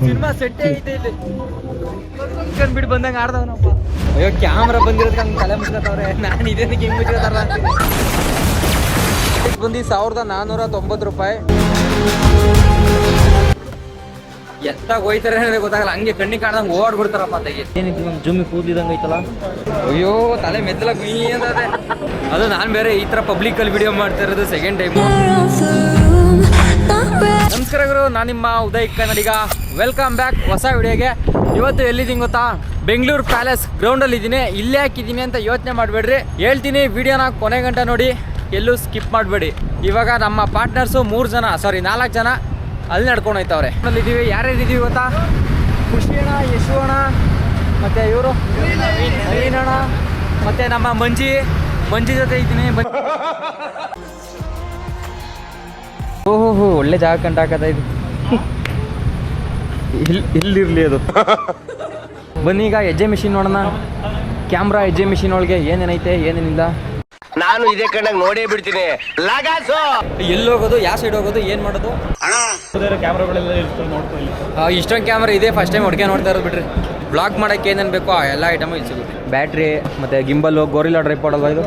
Cinema ಸೆಟ್ಟೇ ಐತೆ ಇಲ್ಲಿ ಕಂಡ್ಬಿಟ್ಟು ಬಂದಂಗೆ ಆಡ್ದವನಪ್ಪ. ಅಯ್ಯೋ ಕ್ಯಾಮ್ರಾ ಬಂದಿರೋದಕ್ಕೆ ಹಂಗೆ ತಲೆ ಮುಚ್ಕೋತವ್ರೆ. ನಾನು ಇದೇನಕ್ಕೆ ಹಿಂಗೆ ಮುಚ್ಕೋತಾರ ಅಂತೀನಿ. ಬಂದು 1490 ರೂಪಾಯಿ. ಎತ್ತಾಗ ಹೋಯ್ತಾರೆ ಗೊತ್ತಾಗಲ್ಲ, ಹಂಗೆ ಕಣ್ಣಿಗೆ ಕಾಣ್ದಂಗೆ ಓಡ್ಬಿಡ್ತಾರಪ್ಪ ತೆಗಿ. ಏನಿತ್ತು ಜುಮ್ಮಿ ಕೂದಲಿದಂಗೆ ಐತಲ್ಲ. ಅಯ್ಯೋ ತಲೆ ಮೆತ್ತಲ ಮೀ ಅಂತದೆ. ಅದು ನಾನು ಬೇರೆ ಈ ಥರ ಪಬ್ಲಿಕಲ್ಲಿ ವಿಡಿಯೋ ಮಾಡ್ತಾ ಇರೋದು ಸೆಕೆಂಡ್ ಟೈಮು. ನಮಸ್ಕಾರ ಗುರು, ನಾನು ನಿಮ್ಮ ಉದಯ್ ಕನ್ನಡಿಗ. ವೆಲ್ಕಮ್ ಬ್ಯಾಕ್ ಹೊಸ ವಿಡಿಯೋಗೆ. ಇವತ್ತು ಎಲ್ಲಿದ್ದೀನಿ ಗೊತ್ತಾ? ಬೆಂಗಳೂರು ಪ್ಯಾಲೇಸ್ ಗ್ರೌಂಡಲ್ಲಿ ಇದ್ದೀನಿ. ಇಲ್ಲೇ ಹಾಕಿದ್ದೀನಿ ಅಂತ ಯೋಚನೆ ಮಾಡಬೇಡ್ರಿ, ಹೇಳ್ತೀನಿ. ವಿಡಿಯೋನ ಕೊನೆ ಗಂಟೆ ನೋಡಿ, ಎಲ್ಲೂ ಸ್ಕಿಪ್ ಮಾಡಬೇಡಿ. ಇವಾಗ ನಮ್ಮ ಪಾರ್ಟ್ನರ್ಸು 4 ಜನ ಅಲ್ಲಿ ನಡ್ಕೊಂಡು ಹೋಯ್ತವ್ರೆ. ಅಲ್ಲಿದ್ದೀವಿ. ಯಾರ್ಯಾರಿದ್ದೀವಿ ಗೊತ್ತಾ? ಖುಷಿ ಅಣ್ಣ, ಯಶು ಅಣ್ಣ, ಮತ್ತು ಇವರು ನವೀನ್ ಅಣ್ಣ, ಮತ್ತು ನಮ್ಮ ಮಂಜಿ ಜೊತೆ ಇದ್ದೀನಿ. ಓಹೋ ಒಳ್ಳೆ ಜಾಗ ಕಂಡು ಹಾಕತ್ತ ಇದು. ಇಲ್ಲಿರಲಿ ಅದು. ಬನ್ನಿ ಈಗ ಹೆಜ್ಜೆ ಮಿಷಿನ್ ನೋಡೋಣ. ಕ್ಯಾಮ್ರಾ ಹೆಜ್ಜೆ ಮಿಷಿನ್ ಒಳಗೆ ಏನೇನೈತೆ ಏನೇನಿಲ್ಲ ನಾನು ಇದೇ ಕಣ್ಣಾಗ ನೋಡೇ ಬಿಡ್ತೀನಿ. ಎಲ್ಲಿ ಹೋಗೋದು, ಯಾವ ಸೈಡ್ ಹೋಗೋದು, ಏನ್ ಮಾಡೋದು? ಕ್ಯಾಮ್ರಾಗಳೆಲ್ಲ ಇರ್ತವೆ, ನೋಡ್ಕೊಳ್ಳಿ. ಇಷ್ಟೊಂದು ಕ್ಯಾಮ್ರಾ ಇದೆ, ಫಸ್ಟ್ ಟೈಮ್ ಹುಡುಗಿ ನೋಡ್ತಾ ಇರೋದು ಬಿಡ್ರಿ. ಬ್ಲಾಗ್ ಮಾಡಕ್ಕೆ ಏನೇನು ಬೇಕೋ ಆ ಎಲ್ಲ ಐಟಮು ಇಲ್ಲಿ ಸಿಗುತ್ತೆ. ಬ್ಯಾಟ್ರಿ ಮತ್ತು ಗಿಂಬಲ್ಲು, ಗೋರಿಲ್ಲಾ ಟ್ರೈಪಾಡ್ ಅಲ್ವಾ ಇದು?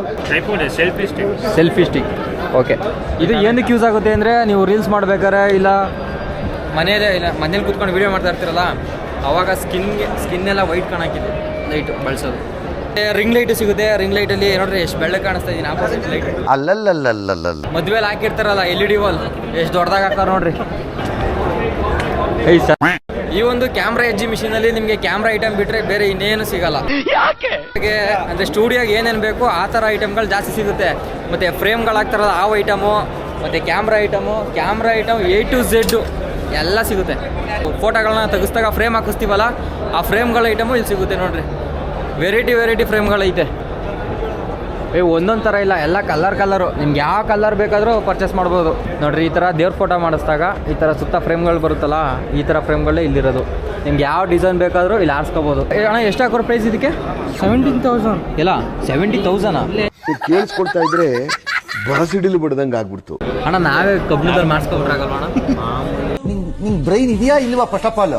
Selfie stick. ಓಕೆ, ಇದು ಏನಕ್ಕೆ ಯೂಸ್ ಆಗುತ್ತೆ ಅಂದರೆ, ನೀವು ರೀಲ್ಸ್ ಮಾಡ್ಬೇಕಾದ್ರೆ ಇಲ್ಲ ಮನೇಲಿ ಕೂತ್ಕೊಂಡು ವೀಡಿಯೋ ಮಾಡ್ತಾ ಇರ್ತೀರಲ್ಲ, ಅವಾಗ ಸ್ಕಿನ್ ಎಲ್ಲ ವೈಟ್ ಕಾಣಕ್ಕಿದೆ ಲೈಟು ಬಳಸೋದು. ರಿಂಗ್ ಲೈಟು ಸಿಗುತ್ತೆ. ರಿಂಗ್ ಲೈಟಲ್ಲಿ ನೋಡ್ರಿ ಎಷ್ಟು ಬೆಳ್ಳಗೆ ಕಾಣಿಸ್ತಾ ಇದೀನಿ. ಆಪೋಸಿಟ್ ಲೈಟ್ ಮದುವೆಲಿ ಹಾಕಿರ್ತಾರಲ್ಲ LED ವಾಲ್, ಎಷ್ಟು ದೊಡ್ಡದಾಗಿ ಹಾಕ್ತಾರೆ ನೋಡ್ರಿ. ಈ ಒಂದು ಕ್ಯಾಮ್ರಾ ಹೆಜ್ಜೆ ಮಿಷಿನಲ್ಲಿ ನಿಮಗೆ ಕ್ಯಾಮ್ರಾ ಐಟಮ್ ಬಿಟ್ಟರೆ ಬೇರೆ ಇನ್ನೇನು ಸಿಗಲ್ಲ. ಅಂದರೆ ಸ್ಟುಡಿಯೋಗೆ ಏನೇನು ಬೇಕೋ ಆ ಥರ ಐಟಮ್ಗಳು ಜಾಸ್ತಿ ಸಿಗುತ್ತೆ. ಮತ್ತು ಫ್ರೇಮ್ಗಳಾಗ್ತಾರಲ್ಲ ಆ ಐಟಮು, ಮತ್ತು camera item A to Z ಎಲ್ಲ ಸಿಗುತ್ತೆ. ಫೋಟೋಗಳನ್ನ ತೆಗಿಸ್ದಾಗ ಫ್ರೇಮ್ ಹಾಕಿಸ್ತೀವಲ್ಲ, ಆ ಫ್ರೇಮ್ಗಳ ಐಟಮು ಇಲ್ಲಿ ಸಿಗುತ್ತೆ ನೋಡ್ರಿ. ವೆರೈಟಿ ಫ್ರೇಮ್ಗಳೈತೆ. ಒಂದೊಂದು ಥರ ಇಲ್ಲ, ಎಲ್ಲ ಕಲರು. ನಿಮ್ಗೆ ಯಾವ ಕಲರ್ ಬೇಕಾದರೂ ಪರ್ಚೇಸ್ ಮಾಡ್ಬೋದು ನೋಡ್ರಿ. ಈ ಥರ ದೇವ್ರ ಫೋಟೋ ಮಾಡಿಸಿದಾಗ ಈ ಥರ ಸುತ್ತ ಫ್ರೇಮ್ಗಳು ಬರುತ್ತಲ್ಲ, ಈ ಥರ ಫ್ರೇಮ್ಗಳೇ ಇಲ್ಲಿರೋದು. ನಿಮ್ಗೆ ಯಾವ ಡಿಸೈನ್ ಬೇಕಾದರೂ ಇಲ್ಲಿ ಆರಿಸ್ಕೋಬೋದು. ಅಣ್ಣ ಎಷ್ಟು ಹಾಕೋರು ಪ್ರೈಸ್ ಇದಕ್ಕೆ? 17,000. ಇಲ್ಲ 70,000 ಕೇಳಿಸ್ಕೊಳ್ತಾ ಇದ್ರೆ ಬರಸಿಡಿಲು ಬಿಡ್ದಂಗೆ ಆಗ್ಬಿಡ್ತು ಅಣ್ಣ. ನಾವೇ ಕಬ್ಬಿಣದಲ್ಲಿ ಮಾಡಿಸ್ಕೊಬಿಟ್ರಾಗಲ್ವ ಅಣ್ಣ? ನಿನ್ ಬ್ರೈನ್ ಇದೆಯಾ ಇಲ್ವಾ? ಫಸ್ಟ್ ಆಫ್ ಆಲ್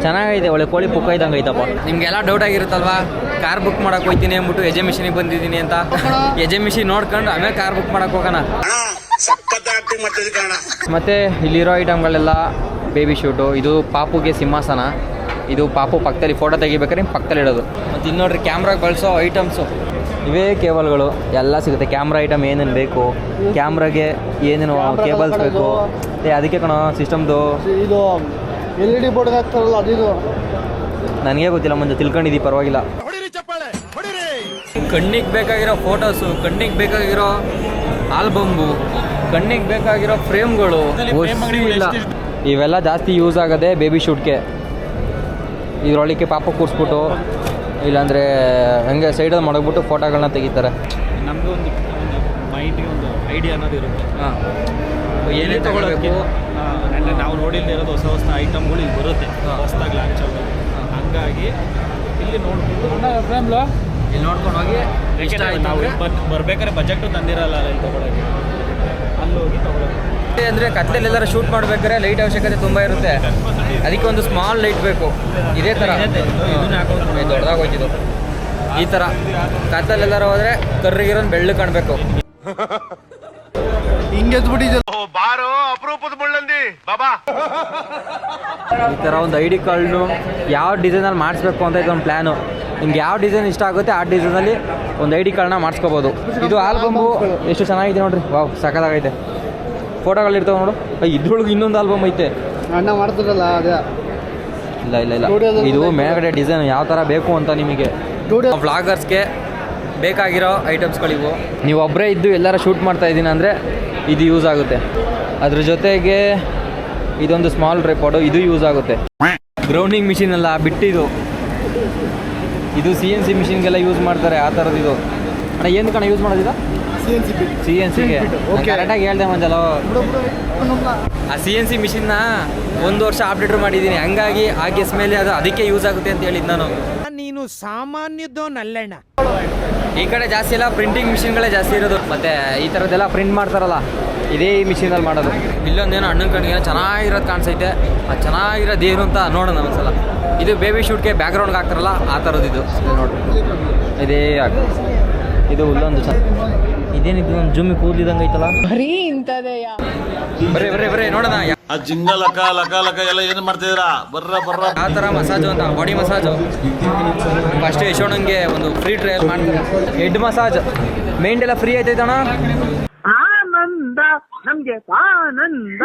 ಚೆನ್ನಾಗೈತೆ, ಒಳ್ಳೆ ಕೋಳಿ ಪುಕ್ಕ ಇದ್ದಂಗೆ ಐತಪ್ಪ. ನಿಮ್ಗೆಲ್ಲ ಡೌಟ್ ಆಗಿರುತ್ತಲ್ವಾ, ಕಾರ್ ಬುಕ್ ಮಾಡಕ್ಕೆ ಹೋಗ್ತೀನಿ ಅಂದ್ಬಿಟ್ಟು ಹೆಜ್ಜೆ ಮಿಷಿನಿಗೆ ಬಂದಿದ್ದೀನಿ ಅಂತ. ಹೆಜ್ಜೆ ಮಿಷಿನ್ ನೋಡ್ಕೊಂಡು ಆಮೇಲೆ ಕಾರ್ ಬುಕ್ ಮಾಡಕ್ಕೆ ಹೋಗೋಣ. ಮತ್ತು ಇಲ್ಲಿರೋ ಐಟಮ್ಗಳೆಲ್ಲ ಬೇಬಿ ಶೂಟು. ಇದು ಪಾಪುಗೆ ಸಿಂಹಾಸನ. ಇದು ಪಾಪು ಪಕ್ಕದಲ್ಲಿ ಫೋಟೋ ತೆಗಿಬೇಕಾದ್ರೆ ಪಕ್ಕದಲ್ಲಿ ಇಡೋದು. ಮತ್ತು ಇನ್ನು ನೋಡ್ರಿ ಕ್ಯಾಮ್ರಾಗೆ ಬಳಸೋ ಐಟಮ್ಸು ಇವೇ ಕೇಬಲ್ಗಳು ಎಲ್ಲ ಸಿಗುತ್ತೆ. ಕ್ಯಾಮ್ರಾ ಐಟಮ್ ಏನೇನು ಬೇಕು, ಕ್ಯಾಮ್ರಾಗೆ ಏನೇನು ಕೇಬಲ್ಸ್ ಬೇಕು, ಅದಕ್ಕೆ ಕಣೋ ಸಿಸ್ಟಮ್ದು ಇದು LED ಬೋರ್ಡ್ ಹಾಕ್ತಾರಲ್ಲ ಅದು. ನನಗೆ ಗೊತ್ತಿಲ್ಲ, ಮುಂದೆ ತಿಳ್ಕೊಂಡಿದ್ದೀವಿ, ಪರವಾಗಿಲ್ಲ. ಕಣ್ಣಿಗೆ ಬೇಕಾಗಿರೋ ಫೋಟೋಸು, ಕಣ್ಣಿಗೆ ಬೇಕಾಗಿರೋ ಆಲ್ಬಮ್ಮು, ಕಣ್ಣಿಗೆ ಬೇಕಾಗಿರೋ ಫ್ರೇಮ್ಗಳು ಇಲ್ಲ. ಇವೆಲ್ಲ ಜಾಸ್ತಿ ಯೂಸ್ ಆಗೋದೆ ಬೇಬಿ ಶೂಟ್ಗೆ. ಇದರೊಳಗೆ ಪಾಪ ಕೂರಿಸ್ಬಿಟ್ಟು ಇಲ್ಲಾಂದರೆ ಹಂಗೆ ಸೈಡಲ್ಲಿ ಮಡಗ್ಬಿಟ್ಟು ಫೋಟೋಗಳನ್ನ ತೆಗಿತಾರೆ. ನಮಗೂ ಒಂದು ಮೈಂಡಿಗೆ ಒಂದು ಐಡಿಯಾ ಅನ್ನೋದು ಇರುತ್ತೆ. ಏನೇ ತಗೊಳ್ಳೋಕ್ಕೆ ಅಂದರೆ ನಾವು ನೋಡಿಲ್ಲದೆ ಇರೋದು ಹೊಸ ಐಟಮ್ಗಳು ಇಲ್ಲಿ ಬರುತ್ತೆ, ಹೊಸದಾಗಿ ಲಾಂಚ್ ಆಗೋದು. ಹಾಗಾಗಿ ಇಲ್ಲಿ ನೋಡ್ಬಿಟ್ಟು ಇಲ್ಲಿ ನೋಡ್ಕೊಂಡು ಹೋಗಿ ಇಷ್ಟ ಆಯ್ತು ನಾವು ಬರ್ಬೇಕಾದ್ರೆ ಬಜೆಟು ತಂದಿರಲ್ಲ ಅಲ್ಲಿ ತೊಗೊಳಕ್ಕೆ, ಅಲ್ಲಿ ಹೋಗಿ ತೊಗೊಳಕ್ಕೆ. ಅಂದರೆ ಕತ್ಲಲ್ಲಿ ಎಲ್ಲರೂ ಶೂಟ್ ಮಾಡಬೇಕಾದ್ರೆ ಲೈಟ್ ಅವಶ್ಯಕತೆ ತುಂಬ ಇರುತ್ತೆ. ಅದಕ್ಕೆ ಒಂದು ಸ್ಮಾಲ್ ಲೈಟ್ ಬೇಕು. ಇದೇ ಥರ ದೊಡ್ಡದಾಗಿ ಹೋಯ್ತಿದ್ದು. ಈ ಥರ ಕತ್ಲಲ್ಲಿ ಎಲ್ಲರೂ ಹೋದರೆ ಕರ್ರಿಗಿರೋದು ಬೆಳ್ಳು ಕಾಣಬೇಕು. ಬಾರೋ ಅಪರೂಪದ ಮುಳ್ಳಂದಿ ಬಾಬಾ. ಈ ಥರ ಒಂದು ID ಕಾರ್ಡ್ನು ಯಾವ ಡಿಸೈನಲ್ಲಿ ಮಾಡಿಸ್ಬೇಕು ಅಂತ ಇದೊಂದು ಪ್ಲ್ಯಾನು. ನಿಮ್ಗೆ ಯಾವ ಡಿಸೈನ್ ಇಷ್ಟ ಆಗುತ್ತೆ ಆ ಡಿಸೈನಲ್ಲಿ ಒಂದು ID ಕಾರ್ಡ್ನ ಮಾಡಿಸ್ಕೋಬೋದು. ಇದು ಆಲ್ಬಮ್ಮು ಎಷ್ಟು ಚೆನ್ನಾಗಿದೆ ನೋಡ್ರಿ. ವಾವ್, ಸಖತ್ತಾಗೈತೆ. ಫೋಟೋಗಳಿರ್ತಾವೆ ನೋಡು. ಇದ್ರೊಳಗೆ ಇನ್ನೊಂದು ಆಲ್ಬಮ್ ಐತೆ. ಅಣ್ಣ ಮಾಡ್ತಾರಲ್ಲ ಅದೇ. ಇಲ್ಲ ಇದು ಮೇಲ್ಗಡೆ ಡಿಸೈನ್ ಯಾವ ಥರ ಬೇಕು ಅಂತ ನಿಮಗೆ ವ್ಲಾಗರ್ಸ್ಗೆ ಬೇಕಾಗಿರೋ ಐಟಮ್ಸ್ಗಳಿವು. ನೀವು ಒಬ್ಬರೇ ಇದ್ದು ಎಲ್ಲರ ಶೂಟ್ ಮಾಡ್ತಾ ಇದ್ದೀನಿ ಅಂದರೆ ಇದು ಯೂಸ್ ಆಗುತ್ತೆ. ಅದ್ರ ಜೊತೆಗೆ ಇದೊಂದು ಸ್ಮಾಲ್ ಟ್ರೈಪಾಡು, ಇದು ಯೂಸ್ ಆಗುತ್ತೆ. ಗ್ರೌಂಡಿಂಗ್ ಮಿಷಿನ್ ಅಲ್ಲ, ಬಿಟ್ಟಿದು. ಇದು CNC ಮಿಷಿನ್ಗೆಲ್ಲ ಯೂಸ್ ಮಾಡ್ತಾರೆ, ಆ ಥರದ್ದು ಇದು. ಅಣ್ಣ ಏನು ಕಣ ಯೂಸ್ ಮಾಡೋದಿಲ್ಲ? CNCಗೆ ಕರೆಕ್ಟಾಗಿ ಹೇಳ್ದೆ ಮಂಜಲ್ಲ. ಆ CNC ಮಿಷಿನ್ನ 1 ವರ್ಷ ಅಪ್ಡೇಟ್ ಮಾಡಿದ್ದೀನಿ. ಹಂಗಾಗಿ ಆ ಗೆಸ್ ಮೇಲೆ ಅದು ಅದಕ್ಕೆ ಯೂಸ್ ಆಗುತ್ತೆ ಅಂತ ಹೇಳಿದ್ದು ನಾನು. ನೀನು ಸಾಮಾನ್ಯದೋನಲ್ಲಣ್ಣ. ಈ ಕಡೆ ಜಾಸ್ತಿ ಎಲ್ಲ ಪ್ರಿಂಟಿಂಗ್ ಮಿಷಿನ್ಗಳೇ ಜಾಸ್ತಿ ಇರೋದು. ಮತ್ತು ಈ ಥರದ್ದೆಲ್ಲ ಪ್ರಿಂಟ್ ಮಾಡ್ತಾರಲ್ಲ, ಇದೇ ಮಿಷಿನಲ್ಲಿ ಮಾಡೋದು. ಇಲ್ಲೊಂದೇನೋ ಹಣ್ಣು ಕಣ್ಣಿಗೆ ಚೆನ್ನಾಗಿರೋದು ಕಾಣಿಸೈತೆ. ಅದು ಚೆನ್ನಾಗಿರೋದು ಏನು ಅಂತ ನೋಡೋಣ ಒಂದ್ಸಲ. ಇದು ಬೇಬಿ ಶೂಟ್ಗೆ ಬ್ಯಾಕ್ಗ್ರೌಂಡ್ಗೆ ಹಾಕ್ತಾರಲ್ಲ ಆ ಥರದ್ದು ಇದು ನೋಡ್ರಿ. ಇದೇ ಇದು ಹುಲ್ಲೊಂದು ಇದೇನಿದು ಒಂದು ಜುಮ್ಮಿ ಕೂದಲಿದಂಗೆ ಐತಲ್ಲ. ಬರೀ ನೋಡೋಣ ಆ ಜಿಂಗ ಲಕ ಲಕ ಲಕ ಎಲ್ಲ ಏನು ಮಾಡ್ತಿದ್ದೀರಾ? ಬರ್ರ ಯಾವ ಥರ ಮಸಾಜು ಅಂತ, ಬಾಡಿ ಮಸಾಜು. ಫಸ್ಟ್ ಯಶೋಣಂಗೆ ಒಂದು ಫ್ರೀ ಟ್ರಯಲ್ ಮಾಡ್ತಾರೆ. ಹೆಡ್ ಮಸಾಜ್ ಮೈಂಡ್ ಎಲ್ಲ ಫ್ರೀ ಆಯ್ತೈತಣ್ಣ. ಆನಂದ ನಮ್ಗೆ ಆನಂದ.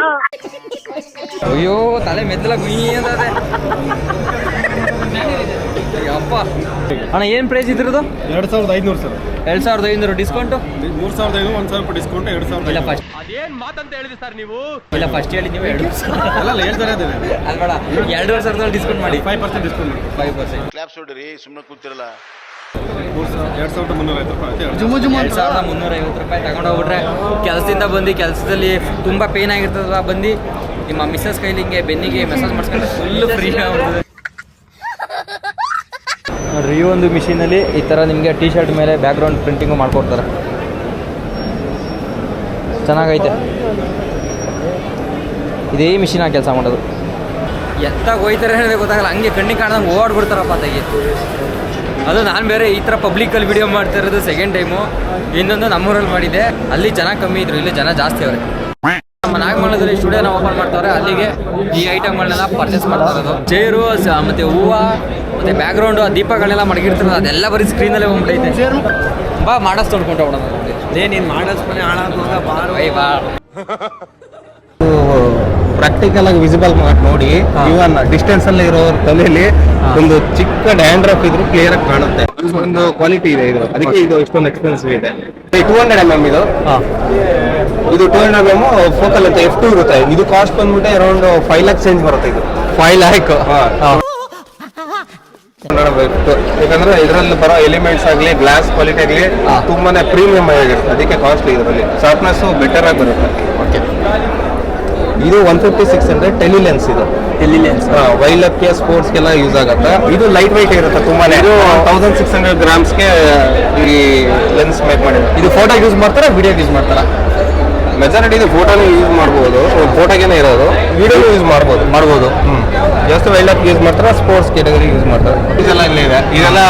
ಅಯ್ಯೋ ತಲೆ ಮೆದ್ದಲ ಗುಯ್ ಅಂತದೆ. ಅಪ್ಪ ಅಣ್ಣ ಏನು ಪ್ರೈಸ್ ಇದ್ರದ್ದು? 2500 ಸರ್. 2500 ಡಿಸ್ಕೌಂಟು? 3500 1000 ರೂಪಾಯಿ ಡಿಸ್ಕೌಂಟ್. 2000 ಇಲ್ಲ ಫಸ್ಟ್ ಅದೇನ್ ಮಾತಂತ ಹೇಳಿದ್ರಿ ಸರ್ ನೀವು? ಇಲ್ಲ ಫಸ್ಟ್ ಹೇಳಿ ನೀವು 2000 ಅಲ್ಲ ಹೇಳ್ತಾರೆ ಅದೇ ಅಲ್ಬೇಡ 2500 ಡಿಸ್ಕೌಂಟ್ ಮಾಡಿ. 5% ಡಿಸ್ಕೌಂಟ್. 5%. ಕ್ಲಾಪ್ಸ್ ಹೊಡ್ರಿ, ಸುಮ್ಮನೆ ಕೂತಿರಲ್ಲ. 2350 ರೂಪಾಯಿ. 2350 ರೂಪಾಯಿ ತಗೊಂಡೋಗ್ಬಿಟ್ರೆ ಕೆಲಸದಿಂದ ಬಂದು ಕೆಲಸದಲ್ಲಿ ತುಂಬ ಪೇನ್ ಆಗಿರ್ತದಲ್ಲ, ಬಂದು ನಿಮ್ಮ ಮಿಸ್ಸಸ್ ಕೈಲಿ ಹಿಂಗೆ ಬೆನ್ನಿಗೆ ಮಸಾಜ್ ಮಾಡಿಸ್ಕೊಂಡ್ರೆ ಫುಲ್ಲು ಫ್ರೀ ಆಗ್ಬಿಡ್ತದೆ ನೋಡ್ರಿ. ಈ ಒಂದು ಮಿಷಿನಲ್ಲಿ ಈ ಥರ ನಿಮಗೆ ಟಿ ಶರ್ಟ್ ಮೇಲೆ ಬ್ಯಾಕ್ಗ್ರೌಂಡ್ ಪ್ರಿಂಟಿಂಗು ಮಾಡ್ಕೊಡ್ತಾರೆ. ಚೆನ್ನಾಗೈತೆ. ಇದೇ ಮಿಷಿನಾಗಿ ಕೆಲಸ ಮಾಡೋದು. ಎತ್ತಾಗ ಹೋಯ್ತಾರೆ ಹೇಳಿ ಗೊತ್ತಾಗಲ್ಲ, ಹಂಗೆ ಕಣ್ಣಿಗೆ ಕಾಣ್ದಂಗೆ ಓಡ್ಬಿಡ್ತಾರಪ್ಪ ತೆಗಿ. ಅದು ನಾನು ಬೇರೆ ಈ ಥರ ಪಬ್ಲಿಕಲ್ಲಿ ವಿಡಿಯೋ ಮಾಡ್ತಾ ಇರೋದು ಸೆಕೆಂಡ್ ಟೈಮು. ಇನ್ನೊಂದು ನಮ್ಮೂರಲ್ಲಿ ಮಾಡಿದ್ದೆ, ಅಲ್ಲಿ ಜನ ಕಮ್ಮಿ ಇದ್ರು, ಇಲ್ಲಿ ಜನ ಜಾಸ್ತಿ ಅವ್ರೆ. ನಮ್ಮ ನಾಗಮಂಗಲದಲ್ಲಿ ಸ್ಟುಡಿಯೋನ ಓಪನ್ ಮಾಡ್ತಾರೆ, ಅಲ್ಲಿಗೆ ಈ ಐಟಮ್ಗಳನ್ನೆಲ್ಲ ಪರ್ಚೇಸ್ ಮಾಡ್ತಾ ಇರೋದು. ಚೇರು ಮತ್ತು ಹೂವು ಮತ್ತು ಬ್ಯಾಕ್ಗ್ರೌಂಡು ದೀಪಗಳನ್ನೆಲ್ಲ ಮಡಗಿರ್ತಾರಲ್ಲ ಅದೆಲ್ಲ ಬರೀ ಸ್ಕ್ರೀನಲ್ಲೇ ಹೋಗ್ಬಿಟ್ಟೈತೆ. ಬಾ ಮಾಡಸ್ ತೊಳ್ಕೊಂಡು ಹೋಗೋಣ. ನೀನು ಮಾಡಸ್ ಮನೆ ಹಾಳಾಗೋಗ ಬಾ ಪ್ರಾಕ್ಟಿಕಲ್ ಆಗಿ ವಿಸಿಬಲ್ ಮಾಡಿ ನೋಡಿ. ಇವನ್ ಡಿಸ್ಟೆನ್ಸ್ ಅಲ್ಲಿ ಇರೋ ತಲೆಯಲ್ಲಿ ಒಂದು ಚಿಕ್ಕ ಡ್ಯಾಂಡ್ರಫ್ ಇದ್ರು ಕ್ಲಿಯರ್ ಆಗಿ ಕಾಣುತ್ತೆ. ಒಂದು ಕ್ವಾಲಿಟಿ ಇದೆ ಇದು, ಅದಕ್ಕೆ ಇದು ಇಷ್ಟೊಂದು ಎಕ್ಸ್ಪೆನ್ಸಿವ್ ಇದೆ. 200mm ಇದು. ಇದು 200mm ಫೋಕಲ್ ಅಂತ F2 ಇರುತ್ತೆ. ಇದು ಕಾಸ್ಟ್ ಬಂದ್ಬಿಟ್ಟು ಅರೌಂಡ್ 5 lakhs ಚೇಂಜ್ ಬರುತ್ತೆ. ಇದು 5 lakh. ಯಾಕಂದ್ರೆ ಇದರಲ್ಲಿ ಬರೋ ಎಲಿಮೆಂಟ್ಸ್ ಆಗಲಿ ಗ್ಲಾಸ್ ಕ್ವಾಲಿಟಿ ಆಗಲಿ ತುಂಬಾನೇ ಪ್ರೀಮಿಯಂ ಆಗಿರುತ್ತೆ, ಅದಕ್ಕೆ ಕಾಸ್ಟ್ಲಿ. ಇದರಲ್ಲಿ ಶಾರ್ಪ್ನೆಸ್ ಬೆಟರ್ ಆಗಿ ಬರುತ್ತೆ. ಇದು 150-600 ಟೆಲಿ ಲೆನ್ಸ್. ಇದು ಟೆಲಿ ಲೆನ್ಸ್ ವೈಲ್ಡ್ಲೈಫ್ಗೆ ಸ್ಪೋರ್ಟ್ಸ್ಗೆಲ್ಲ ಯೂಸ್ ಆಗುತ್ತೆ. ಇದು ಲೈಟ್ ವೈಟ್ ಇರುತ್ತೆ ತುಂಬಾನೇ. ಇದು 1600 ಗ್ರಾಮ್ಸ್ಗೆ ಈ ಲೆನ್ಸ್ ಮೇಕ್ ಮಾಡಿದೆ. ಇದು ಫೋಟೋ ಯೂಸ್ ಮಾಡ್ತಾರಾ ವಿಡಿಯೋಗೆ ಯೂಸ್ ಮಾಡ್ತಾರಾ? ಮೆಜಾರಿಟಿ ಇದು ಫೋಟೋನು ಯೂಸ್ ಮಾಡ್ಬೋದು, ಫೋಟೋಗೇನೆ ಇರೋದು. ವಿಡಿಯೋನು ಯೂಸ್ ಮಾಡ್ಬೋದು. ಜಾಸ್ತಿ ವೈಲ್ಡ್ಲೈಫ್ ಯೂಸ್ ಮಾಡ್ತಾರೆ, ಸ್ಪೋರ್ಟ್ಸ್ ಕ್ಯಾಟಗರಿ ಯೂಸ್ ಮಾಡ್ತಾರೆ. ಇದೆಲ್ಲ ಇಲ್ಲೇ ಇದೆ. ಇದೆಲ್ಲ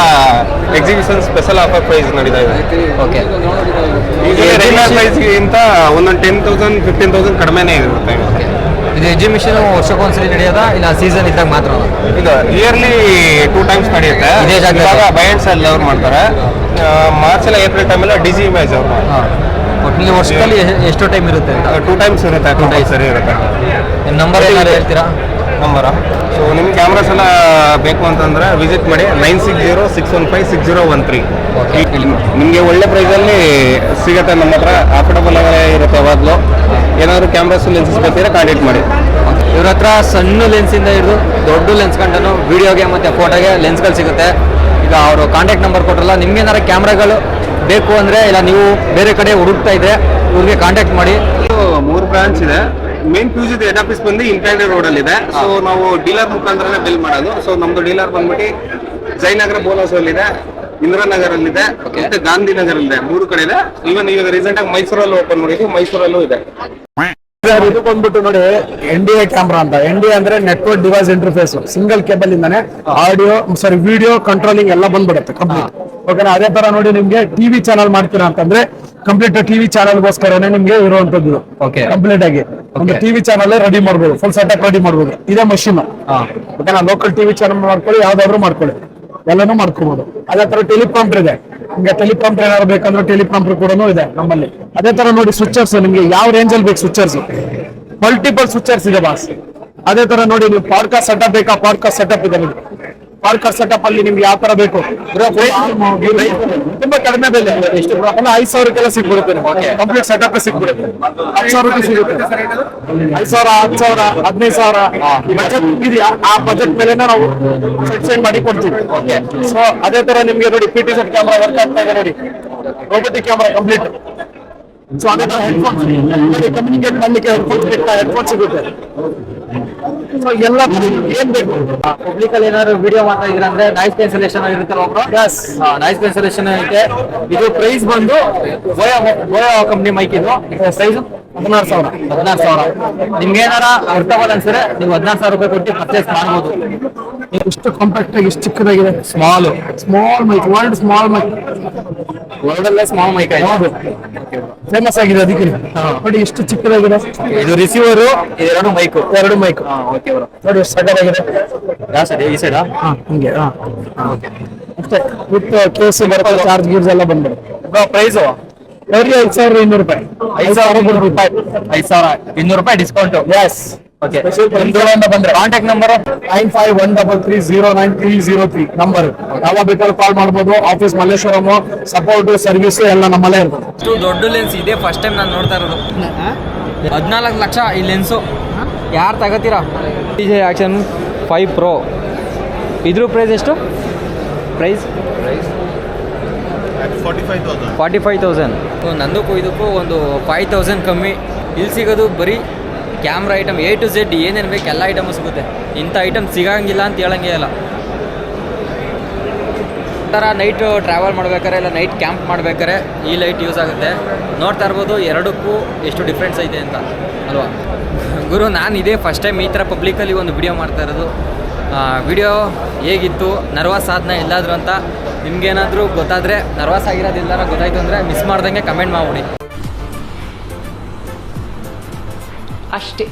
ಎಕ್ಸಿಬಿಷನ್ ಸ್ಪೆಷಲ್ ಆಫರ್ ಪ್ರೈಸ್ ನಡೀತಾ ಇದೆ. ಓಕೆ. ಈಗ ರೆಗ್ಯುಲರ್ ಪ್ರೈಸ್ಗಿಂತ ಒಂದೊಂದು 10,000 15,000 ಕಡಿಮೆನೇ ಇರುತ್ತೆ. ಇದು ಎಕ್ಸಿಬಿಷನ್ ವರ್ಷಕ್ಕೊಂದ್ಸಲಿ ನಡೆಯೋದಾ ಇಲ್ಲ ಸೀಸನ್ ಇದ್ದಾಗ ಮಾತ್ರ? ಇದು ಇಯರ್ಲಿ 2 times ನಡೆಯುತ್ತೆ. ಇದೇ ಜಾಗದಲ್ಲಿ? ಇವಾಗ ಬಯನ್ಸ್ ಅಲ್ಲಿ ಅವ್ರು ಮಾಡ್ತಾರೆ. ಮಾರ್ಚ್ ಎಲ್ಲ ಏಪ್ರಿಲ್ ಟೈಮೆಲ್ಲ ಡಿಸಿ ಇಮೇಜ್ ಅವ್ರು ಒಟ್ಟಿನಲ್ಲಿ ವರ್ಷದಲ್ಲಿ ಎಷ್ಟು ಟೈಮ್ ಇರುತ್ತೆ? 2 times ಇರುತ್ತೆ. 2 times ಸರಿ ಇರುತ್ತೆ. ನಿಮ್ಮ ನಂಬರ್ ಏನಾದ್ರು ಹೇಳ್ತೀರಾ? ನಂಬರ. ಸೊ ನಿಮ್ಮ ಕ್ಯಾಮ್ರಾಸ್ ಎಲ್ಲ ಬೇಕು ಅಂತಂದ್ರೆ ವಿಸಿಟ್ ಮಾಡಿ 9606156013. ನಿಮಗೆ ಒಳ್ಳೆ ಪ್ರೈಸಲ್ಲಿ ಸಿಗುತ್ತೆ. ನಮ್ಮ ಹತ್ರ ಅಫೋರ್ಡಬಲ್ ಇರುತ್ತೆ ಯಾವಾಗಲೂ. ಏನಾದರೂ ಕ್ಯಾಮ್ರಾಸ್ ಲೆನ್ಸಸ್ ಬೇಕಿದ್ರೆ ಕಾಂಟ್ಯಾಕ್ಟ್ ಮಾಡಿ. ಇವ್ರ ಹತ್ರ ಸಣ್ಣ ಲೆನ್ಸಿಂದ ಹಿಡಿದು ದೊಡ್ಡ ಲೆನ್ಸ್ ಕಂಡು ವಿಡಿಯೋಗೆ ಮತ್ತು ಫೋಟೋಗೆ ಲೆನ್ಸ್ಗಳು ಸಿಗುತ್ತೆ. ಈಗ ಅವರು ಕಾಂಟ್ಯಾಕ್ಟ್ ನಂಬರ್ ಕೊಟ್ಟರಲ್ಲ, ನಿಮ್ಗೇನಾರು ಕ್ಯಾಮ್ರಾಗಳು ಬೇಕು ಅಂದರೆ ಇಲ್ಲ ನೀವು ಬೇರೆ ಕಡೆ ಹುಡುಕ್ತಾ ಇದ್ರೆ ಇವ್ರಿಗೆ ಕಾಂಟ್ಯಾಕ್ಟ್ ಮಾಡಿ. 3 ಬ್ರಾಂಚ್ ಇದೆ. ಮೇನ್ ಫ್ಯೂಸ್ ಹೆಡ್ ಆಫೀಸ್ ಬಂದು ಇಂಪ್ಯಾಂಟೆಡ್ ರೋಡ್ ಅಲ್ಲಿ ಇದೆ. ಸೊ ನಾವು ಡೀಲರ್ ಮುಖಾಂತರನೇ ಬಿಲ್ ಮಾಡೋದು. ಸೊ ನಮ್ದು ಡೀಲರ್ ಬಂದ್ಬಿಟ್ಟು ಜಯನಗರ ಬೋನಸ್ ಅಲ್ಲಿ ಇದೆ, ಇಂದ್ರಾನಗರ್ ಅಲ್ಲಿ ಇದೆ, ಮತ್ತೆ ಗಾಂಧಿನಗರ್ ಇದೆ. 3 ಕಡೆ ಇದೆ. ಈವನ್ ಈಗ ರೀಸೆಂಟ್ ಆಗಿ ಮೈಸೂರಲ್ಲಿ ಓಪನ್ ಮಾಡಿದ್ವಿ, ಮೈಸೂರಲ್ಲೂ ಇದೆ. ಇದು ಬಂದ್ಬಿಟ್ಟು ನೋಡಿ NDA ಕ್ಯಾಮ್ರಾ ಅಂತ. NDA ಅಂದ್ರೆ network device interface. Single cable ಇಂದಾನೆ ವಿಡಿಯೋ ಕಂಟ್ರೋಲಿಂಗ್ ಎಲ್ಲ ಬಂದ್ಬಿಡುತ್ತೆ ಕಂಪ್ಲೀಟ್. ಓಕೆನಾ? ಅದೇ ತರ ನೋಡಿ ನಿಮ್ಗೆ ಟಿವಿ ಚಾನಲ್ ಮಾಡ್ತೀರಾ ಅಂತಂದ್ರೆ ಕಂಪ್ಲೀಟ್ ಟಿವಿ ಚಾನಲ್ಗೋಸ್ಕರನೇ ನಿಮ್ಗೆ ಇರುವಂತದ್ದು. ಕಂಪ್ಲೀಟ್ ಆಗಿ ಒಂದು ಟಿವಿ ಚಾನಲ್ ರೆಡಿ ಮಾಡ್ಬೋದು, ಫುಲ್ ಸೆಟಪ್ ರೆಡಿ ಮಾಡ್ಬೋದು. ಇದೇ ಮಷೀನ್. ಓಕೆನಾ? ಲೋಕಲ್ ಟಿವಿ ಚಾನಲ್ ಮಾಡ್ಕೊಳ್ಳಿ, ಯಾವ್ದಾದ್ರು ಮಾಡ್ಕೊಳ್ಳಿ, ಎಲ್ಲಾನು ಮಾಡ್ಕೋಬಹುದು. ಅದೇ ತರ ಟೆಲಿಪ್ರಾಂಪ್ಟರ್ ಇದೆ. ನಿಮ್ಗೆ ಟೆಲಿಪ್ರಾಂಪ್ಟರ್ ಏನಾದ್ರು ಬೇಕಂದ್ರೆ ಟೆಲಿಪ್ರಾಂಪ್ಟರ್ ಕೂಡ ಇದೆ ನಮ್ಮಲ್ಲಿ. ಅದೇ ತರ ನೋಡಿ ಸ್ವಿಚರ್ಸ್, ನಿಮ್ಗೆ ಯಾವ ರೇಂಜ್ ಅಲ್ಲಿ ಬೇಕು ಸ್ವಿಚರ್ಸ್, ಮಲ್ಟಿಪಲ್ ಸ್ವಿಚರ್ಸ್ ಇದೆ ಬಾಸ್. ಅದೇ ತರ ನೋಡಿ ನೀವು ಪಾಡ್ಕಾಸ್ಟ್ ಸೆಟಪ್ ಬೇಕಾ, ಪಾಡ್ಕಾಸ್ಟ್ ಸೆಟಪ್ ಇದೆ ನೋಡಿ. ಪಾಡ್ಕಾಸ್ಟ್ ಸೆಟಪ್ ಅಲ್ಲಿ ನಿಮ್ಗೆ ಯಾವ ತರ ಬೇಕು, ತುಂಬಾ ಕಡಿಮೆ ಬೆಲೆ. ಎಷ್ಟು 5,000 ಸಿಗ್ಬಿಡುತ್ತೆ. Complete setup ಸಿಗ್ಬಿಡುತ್ತೆ. 10,000 ಸಿಗುತ್ತೆ. 5,000 10,000 15,000 ಬಜೆಟ್ ಇದೆಯಾ, ಆ ಬಜೆಟ್ ಮೇಲೆ ನಾವು ಸೆಟ್ ಮಾಡಿ ಕೊಡ್ತೀವಿ. ಸೊ ಅದೇ ತರ ನಿಮ್ಗೆ ನೋಡಿ PT ಸೆಟ್ ಕ್ಯಾಮ್ರಾ ವರ್ಕ್ ಆಗ್ತಾ ಇದೆ ನೋಡಿ. ರೋಬೋಟಿಕ್ ಕ್ಯಾಮ್ರಾ ಕಂಪ್ಲೀಟ್ ಸೊ ಅದೇ ತರ ಹೆಡ್ಫೋನ್ಸ್ ಕಮ್ಯುನಿಕೇಟ್ ಮಾಡ್ಲಿಕ್ಕೆ ಹೆಡ್ಫೋನ್ ಸಿಗುತ್ತೆ. So ಎಲ್ಲ ಏನ್ ಬೇಕು ಪಬ್ಲಿಕ್ ಅಲ್ಲಿ ಏನಾದ್ರು ವಿಡಿಯೋ ಮಾಡ್ತಾ ಇದ್ರ ಅಂದ್ರೆ ನಾಯ್ಸ್ ಕ್ಯಾನ್ಸಲೇಷನ್ ಇರುತ್ತಲ್ಲ ಒಬ್ರು, ನಾಯ್ಸ್ ಕ್ಯಾನ್ಸಲೇಷನ್ ಐತೆ. ಇದು ಪ್ರೈಸ್ ಬಂದು ಬೋಯಾ ಕಂಪ್ನಿ ಮೈಕ್, ಇದು ಪ್ರೈಸ್ 16,000. ನಿಮ್ಗೆ ಏನಾರ ಅರ್ಥವಲ್ಲ ಅನ್ಸಿದ್ರೆ ನೀವು 16,000 ರೂಪಾಯಿ ಕೊಟ್ಟು ಪರ್ಚೇಸ್ ಮಾಡ್ಬೋದು. ಎಷ್ಟು ಕಾಂಪ್ಯಾಕ್ಟ್ ಆಗಿ ಎಷ್ಟು ಚಿಕ್ಕದಾಗಿದೆ. Small mic, world small mic, world ಅಲ್ಲೇ ಸ್ಮಾಲ್ ಮೈಕ್ ಆಯ್ತು. ಫೇಮಸ್ ಆಗಿದೆ ಅದಕ್ಕೆ ನೋಡಿ ಎಷ್ಟು ಚಿಕ್ಕದಾಗಿದೆ. ಇದು ರಿಸೀವರು, ಎರಡು ಮೈಕ್. ಓಕೆ ಬ್ರೋ, ನೋಡಿ ಎಷ್ಟು ಸಗದಾಗಿದೆ. ಯಾವ ಸೈಡ್? ಈ ಸೈಡಾ? ಹಿಂಗೆ ಅಷ್ಟೇ ವಿತ್ ಕೇಸ್ ಬರುತ್ತೆ, ಚಾರ್ಜ್ ಗೀರ್ಸ್ ಎಲ್ಲ ಬಂದ್ಬಿಡುತ್ತೆ. ಪ್ರೈಸು ಬರೀ 5,200 ರೂಪಾಯಿ. 5,200 ರೂಪಾಯಿ ಡಿಸ್ಕೌಂಟ್. ಎಸ್. ಓಕೆ, ಬಂದ್ರೆ ಕಾಂಟ್ಯಾಕ್ಟ್ ನಂಬರ್ 9513309303 ನಂಬರ್. ಯಾವಾಗ ಬೇಕಾದ್ರೂ ಕಾಲ್ ಮಾಡ್ಬೋದು. ಆಫೀಸ್ ಮಲ್ಲೇಶ್ವರಂ, ಸಪೋರ್ಟ್ ಸರ್ವಿಸ್ ಎಲ್ಲ ನಮ್ಮಲ್ಲೇ ಇರ್ತದೆ. ಇಷ್ಟು ದೊಡ್ಡ ಲೆನ್ಸ್ ಇದೆ, ಫಸ್ಟ್ ಟೈಮ್ ನಾನು ನೋಡ್ತಾ ಇರೋದು. 14 ಲಕ್ಷ ಈ ಲೆನ್ಸು. ಯಾರು ತಗೋತೀರಾ? DJ action 5 Pro. ಇದ್ರ ಪ್ರೈಸ್ ಎಷ್ಟು? ಪ್ರೈಸ್ 45,000. ನಂದಕ್ಕೂ ಇದಕ್ಕೂ ಒಂದು 5,000 ಕಮ್ಮಿ. ಇಲ್ಲಿ ಸಿಗೋದು ಬರೀ camera item A to Z ಏನೇನು ಬೇಕು ಎಲ್ಲ ಐಟಮು ಸಿಗುತ್ತೆ. ಇಂಥ ಐಟಮ್ ಸಿಗಂಗಿಲ್ಲ ಅಂತ ಹೇಳಂಗೇ ಇಲ್ಲ. ಥರ ನೈಟ್ ಟ್ರಾವೆಲ್ ಮಾಡ್ಬೇಕಾರೆ ಇಲ್ಲ ನೈಟ್ ಕ್ಯಾಂಪ್ ಮಾಡ್ಬೇಕಾರೆ ಈ ಲೈಟ್ ಯೂಸ್ ಆಗುತ್ತೆ. ನೋಡ್ತಾ ಇರ್ಬೋದು ಎರಡಕ್ಕೂ ಎಷ್ಟು ಡಿಫ್ರೆನ್ಸ್ ಐತೆ ಅಂತ ಅಲ್ವಾ ಗುರು. ನಾನು ಇದೇ ಫಸ್ಟ್ ಟೈಮ್ ಈ ಥರ ಪಬ್ಲಿಕಲ್ಲಿ ಒಂದು ವಿಡಿಯೋ ಮಾಡ್ತಾ ಇರೋದು. ವಿಡಿಯೋ ಹೇಗಿತ್ತು, ನರ್ವಸ್ ಆದ್ನ ಎಲ್ಲಾದರೂ ಅಂತ ನಿಮ್ಗೇನಾದರೂ ಗೊತ್ತಾದರೆ, ನರ್ವಸ್ ಆಗಿರೋದಿಲ್ಲಾರ ಗೊತ್ತಾಯ್ತು ಅಂದರೆ ಮಿಸ್ ಮಾಡ್ದಂಗೆ ಕಮೆಂಟ್ ಮಾಡ್ಬಿಡಿ ಅಷ್ಟೇ.